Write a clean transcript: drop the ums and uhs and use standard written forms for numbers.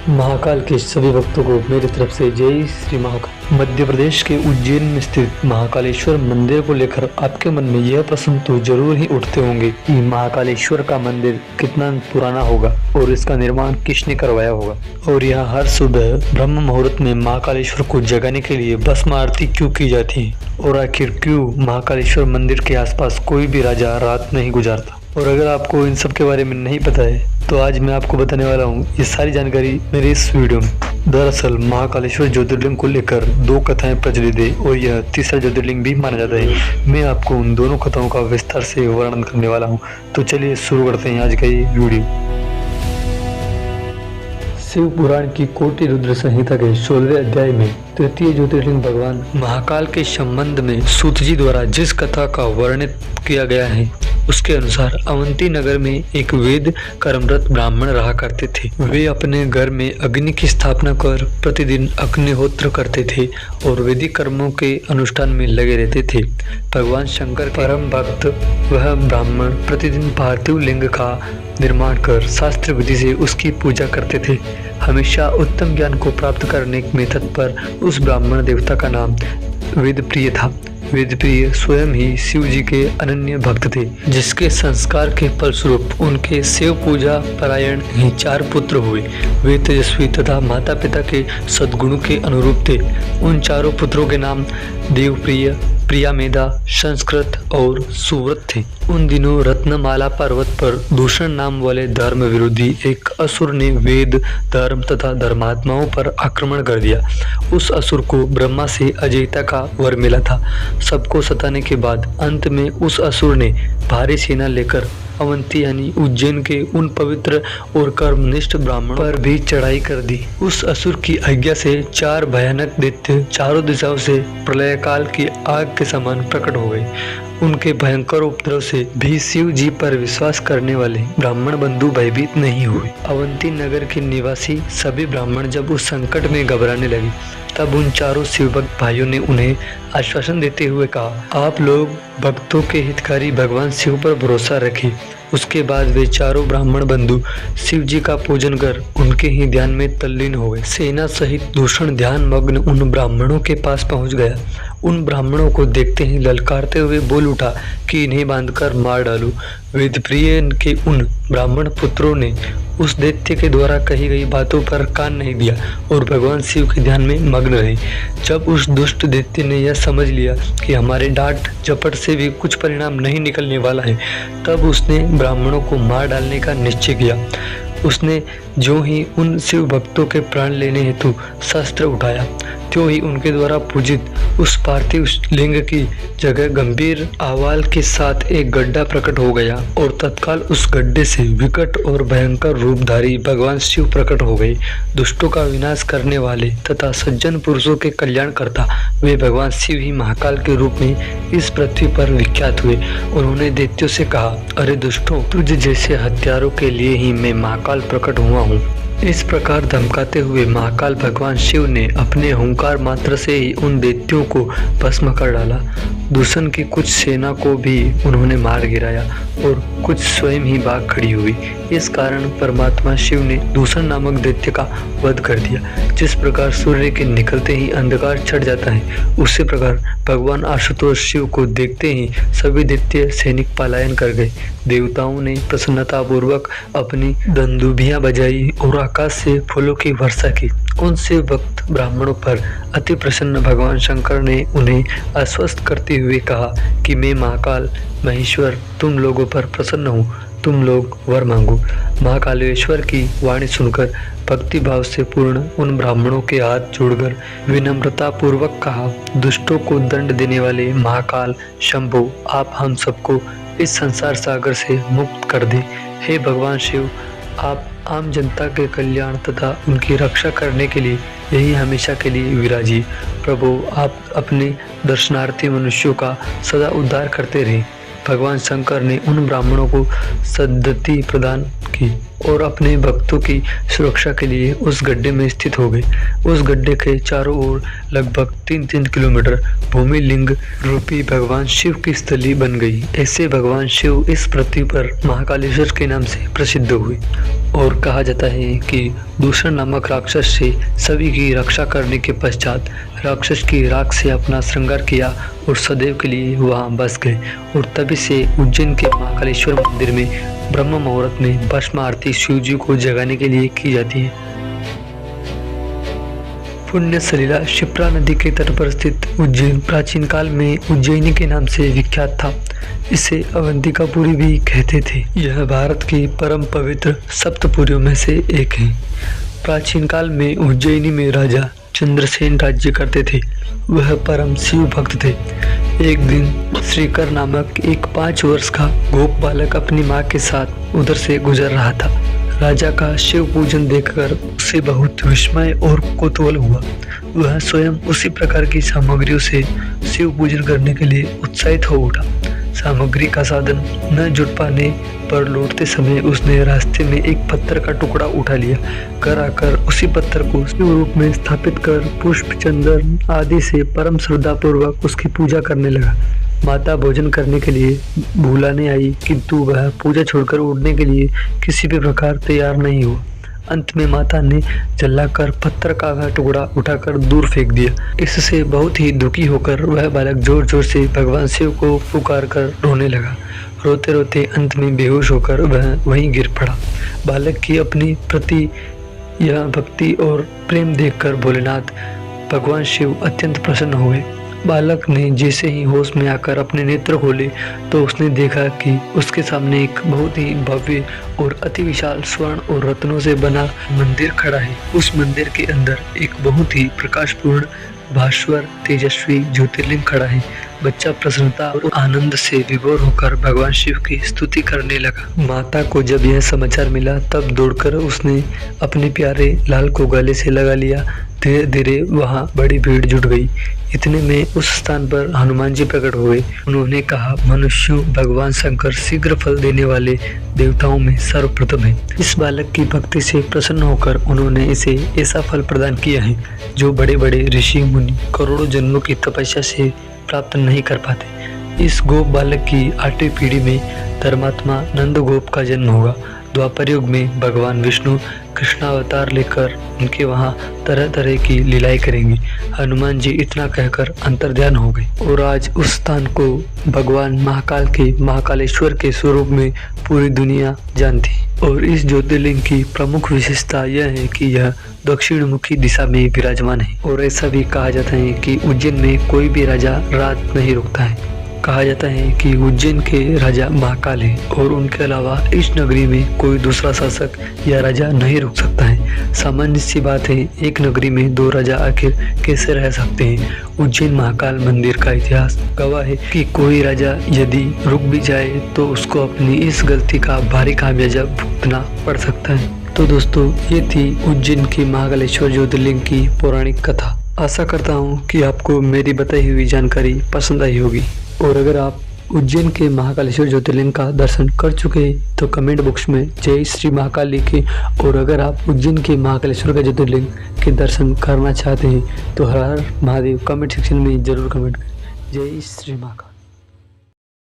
महाकाल के सभी भक्तों को मेरी तरफ से जय श्री महाकाल। मध्य प्रदेश के उज्जैन में स्थित महाकालेश्वर मंदिर को लेकर आपके मन में यह प्रश्न तो जरूर ही उठते होंगे कि महाकालेश्वर का मंदिर कितना पुराना होगा और इसका निर्माण किसने करवाया होगा, और यहाँ हर सुबह ब्रह्म मुहूर्त में महाकालेश्वर को जगाने के लिए भस्म आरती क्यों की जाती है, और आखिर क्यों महाकालेश्वर मंदिर के आसपास कोई भी राजा रात नहीं गुजारता। और अगर आपको इन सब के बारे में नहीं पता है तो आज मैं आपको बताने वाला हूँ ये सारी जानकारी मेरे इस वीडियो में। दरअसल महाकालेश्वर ज्योतिर्लिंग को लेकर दो कथाएं प्रचलित है और यह तीसरा ज्योतिर्लिंग भी माना जाता है। मैं आपको उन दोनों कथाओं का विस्तार से वर्णन करने वाला हूँ। तो चलिए शुरू करते हैं आज का ये वीडियो। शिव पुराण की कोटि रुद्र संहिता के 16वें अध्याय में तृतीय ज्योतिर्लिंग भगवान महाकाल के संबंध में सूत जी द्वारा जिस कथा का वर्णित किया गया है उसके अनुसार अवंती नगर में एक वेद कर्मरत ब्राह्मण रहा करते थे। वे अपने घर में अग्नि की स्थापना कर प्रतिदिन अग्निहोत्र करते थे और वैदिक कर्मों के अनुष्ठान में लगे रहते थे। भगवान शंकर परम भक्त वह ब्राह्मण प्रतिदिन पार्थिव लिंग का निर्माण कर शास्त्र विधि से उसकी पूजा करते थे। हमेशा उत्तम ज्ञान को प्राप्त करने में तत्पर उस ब्राह्मण देवता का नाम वेदप्रिय था। वेदप्रिय स्वयं ही शिव जी के अनन्य भक्त थे, जिसके संस्कार के फलस्वरूप उनके शिव पूजा परायण ही 4 पुत्र हुए। वे तेजस्वी तथा माता पिता के सद्गुणों के अनुरूप थे। उन चारों पुत्रों के नाम देवप्रिय, प्रियामेदा, संस्कृत और सुव्रत थे। उन दिनों रत्नमाला पर्वत पर दूषण नाम वाले धर्म विरोधी एक असुर ने वेद, धर्म तथा धर्मात्माओं पर आक्रमण कर दिया। उस असुर को ब्रह्मा से अजेयता का वर मिला था। सबको सताने के बाद अंत में उस असुर ने भारी सेना लेकर अवंती यानी उज्जैन के उन पवित्र और कर्मनिष्ठ ब्राह्मणों पर भी चढ़ाई कर दी। उस असुर की आज्ञा से 4 भयानक दैत्य चारों दिशाओं से प्रलय काल की आग के समान प्रकट हो गए। उनके भयंकर उपद्रव से भी शिव जी पर विश्वास करने वाले ब्राह्मण बंधु भयभीत नहीं हुए। अवंती नगर के निवासी सभी ब्राह्मण जब उस संकट में घबराने लगे तब उन चारों शिवभक्त भाइयों ने उन्हें आश्वासन देते हुए कहा, आप लोग भक्तों के हितकारी भगवान शिव पर भरोसा रखें। उसके बाद वे चारों ब्राह्मण बंधु शिव जी का पूजन कर उनके ही ध्यान में तल्लीन हो गए। सेना सहित दूषण ध्यान मग्न उन ब्राह्मणों के पास पहुंच गया। उन ब्राह्मणों को देखते ही ललकारते हुए बोल उठा कि इन्हें बांधकर मार डालो। वेदप्रिय के उन ब्राह्मण पुत्रों ने उस दैत्य के द्वारा कही गई बातों पर कान नहीं दिया और भगवान शिव के ध्यान में मग्न रहे। जब उस दुष्ट दैत्य ने यह समझ लिया कि हमारे डांट झपट से भी कुछ परिणाम नहीं निकलने वाला है, तब उसने ब्राह्मणों को मार डालने का निश्चय किया। उसने जो ही उन शिव भक्तों के प्राण लेने हेतु शस्त्र उठाया, त्यों ही उनके द्वारा पूजित उस पार्थिव लिंग की जगह गंभीर आवाज के साथ एक गड्ढा प्रकट हो गया और तत्काल उस गड्ढे से विकट और भयंकर रूपधारी भगवान शिव प्रकट हो गए। दुष्टों का विनाश करने वाले तथा सज्जन पुरुषों के कल्याण करता वे भगवान शिव ही महाकाल के रूप में इस पृथ्वी पर विख्यात हुए। उन्होंने दैत्यों से कहा, अरे दुष्टों, तुझ जैसे हत्यारों के लिए ही मैं महाकाल प्रकट हुआ हूँ। इस प्रकार धमकाते हुए महाकाल भगवान शिव ने अपने हुंकार मात्र से ही उन दैत्यों को भस्म कर डाला। दूषण की कुछ सेना को भी उन्होंने मार गिराया और कुछ स्वयं ही भाग खड़ी हुई। इस कारण परमात्मा शिव ने दूषण नामक दैत्य का वध कर दिया। जिस प्रकार सूर्य के निकलते ही अंधकार छट जाता है, उसी प्रकार भगवान आशुतोष शिव को देखते ही सभी दैत्य सैनिक पलायन कर गए। देवताओं ने प्रसन्नता पूर्वक अपनी दंदुभियां बजाई और आकाश से फूलों की वर्षा की। उन शिव भक्त ब्राह्मणों पर अति प्रसन्न भगवान शंकर ने उन्हें आश्वस्त करते हुए कहा कि मैं महाकाल महेश्वर तुम लोगों पर प्रसन्न हूँ, तुम लोग वर मांगो। महाकालेश्वर की वाणी सुनकर भक्ति भाव से पूर्ण उन ब्राह्मणों के हाथ जोड़कर विनम्रता पूर्वक कहा, दुष्टों को दंड देने वाले महाकाल शंभु, आप हम सबको इस संसार सागर से मुक्त कर दे। हे भगवान शिव, आप आम जनता के कल्याण तथा उनकी रक्षा करने के लिए यही हमेशा के लिए विराजी। प्रभु, आप अपने दर्शनार्थी मनुष्यों का सदा उद्धार करते रहे। भगवान शंकर ने उन ब्राह्मणों को सद्गति प्रदान की और अपने भक्तों की सुरक्षा के लिए उस गड्ढे में स्थित हो गए। उस गड्ढे के चारों ओर लगभग 3-3 किलोमीटर भूमि लिंग रूपी भगवान शिव की स्थली बन गई। ऐसे भगवान शिव इस पृथ्वी पर महाकालेश्वर के नाम से प्रसिद्ध हुए और कहा जाता है कि दूषण नामक राक्षस से सभी की रक्षा करने के पश्चात राक्षस की राख से अपना श्रृंगार किया और सदैव के लिए वहां बस गए और तभी से उज्जैन के महाकालेश्वर मंदिर में ब्रह्म मुहूर्त में भस्म आरती शिव जी को जगाने के लिए की जाती है। पुण्य सलीला शिप्रा नदी के तट पर स्थित उज्जैन प्राचीन काल में उज्जैनी के नाम से विख्यात था। इसे अवंतिकापुरी भी कहते थे। यह भारत की परम पवित्र सप्तपुरियों में से एक है। प्राचीन काल में उज्जैनी में राजा चंद्रसेन राज्य करते थे। वह परम शिव भक्त थे। एक दिन श्रीकर नामक एक 5 वर्ष का गोप बालक अपनी माँ के साथ उधर से गुजर रहा था। राजा का शिव पूजन देखकर उसे बहुत विस्मय और कौतूहल हुआ। वह स्वयं उसी प्रकार की सामग्रियों से शिव पूजन करने के लिए उत्साहित हो उठा। सामग्री का साधन न जुट पाने पर लौटते समय उसने रास्ते में एक पत्थर का टुकड़ा उठा लिया। घर आकर उसी पत्थर को शिव रूप में स्थापित कर पुष्प चंदन आदि से परम श्रद्धा पूर्वक उसकी पूजा करने लगा। माता भोजन करने के लिए बुलाने आई, किंतु वह पूजा छोड़कर उड़ने के लिए किसी भी प्रकार तैयार नहीं हुआ। अंत में माता ने चिल्लाकर पत्थर का वह टुकड़ा उठाकर दूर फेंक दिया। इससे बहुत ही दुखी होकर वह बालक जोर जोर से भगवान शिव को पुकार कर रोने लगा। रोते रोते अंत में बेहोश होकर वह वहीं गिर पड़ा। बालक की अपनी प्रति यह भक्ति और प्रेम देखकर भोलेनाथ भगवान शिव अत्यंत प्रसन्न हुए। बालक ने जैसे ही होश में आकर अपने नेत्र खोले तो उसने देखा कि उसके सामने एक बहुत ही भव्य और अति विशाल स्वर्ण और रत्नों से बना मंदिर खड़ा है। उस मंदिर के अंदर एक बहुत ही प्रकाशपूर्ण भास्वर तेजस्वी ज्योतिर्लिंग खड़ा है। बच्चा प्रसन्नता और आनंद से विभोर होकर भगवान शिव की स्तुति करने लगा। माता को जब यह समाचार मिला तब दौड़कर उसने अपने प्यारे लाल को गले से लगा लिया। धीरे धीरे वहाँ बड़ी भीड़ जुट गई। इतने में उस स्थान पर हनुमान जी प्रकट हुए। उन्होंने कहा, मनुष्यों भगवान शंकर शीघ्र फल देने वाले देवताओं में सर्वप्रथम है। इस बालक की भक्ति से प्रसन्न होकर उन्होंने इसे ऐसा फल प्रदान किया है जो बड़े बड़े ऋषि मुनि करोड़ों जन्मों की तपस्या से प्राप्त नहीं कर पाते। इस गोप बालक की 8वीं पीढ़ी में धर्मात्मा नंद गोप का जन्म होगा। द्वापर युग में भगवान विष्णु कृष्णावतार लेकर उनके वहाँ तरह तरह की लीलाएं करेंगे। हनुमान जी इतना कहकर अंतर्ध्यान हो गए और आज उस स्थान को भगवान महाकाल के महाकालेश्वर के स्वरूप में पूरी दुनिया जानती है। और इस ज्योतिर्लिंग की प्रमुख विशेषता यह है कि यह दक्षिण मुखी दिशा में विराजमान है। और ऐसा भी कहा जाता है कि उज्जैन में कोई भी राजा रात नहीं रुकता है। कहा जाता है कि उज्जैन के राजा महाकाल है और उनके अलावा इस नगरी में कोई दूसरा शासक या राजा नहीं रुक सकता है। सामान्य सी बात है, एक नगरी में 2 राजा आखिर कैसे रह सकते हैं। उज्जैन महाकाल मंदिर का इतिहास गवाह है कि कोई राजा यदि रुक भी जाए तो उसको अपनी इस गलती का भारी खामियाजा भुगतना पड़ सकता है। तो दोस्तों, ये थी उज्जैन की महाकालेश्वर ज्योतिर्लिंग की पौराणिक कथा। आशा करता हूँ कि आपको मेरी बताई हुई जानकारी पसंद आई होगी। और अगर आप उज्जैन के महाकालेश्वर ज्योतिर्लिंग का दर्शन कर चुके हैं तो कमेंट बॉक्स में जय श्री महाकाल लिखें। और अगर आप उज्जैन के महाकालेश्वर का ज्योतिर्लिंग के दर्शन करना चाहते हैं तो हर हर महादेव कमेंट सेक्शन में जरूर कमेंट करें। जय श्री महाकाल।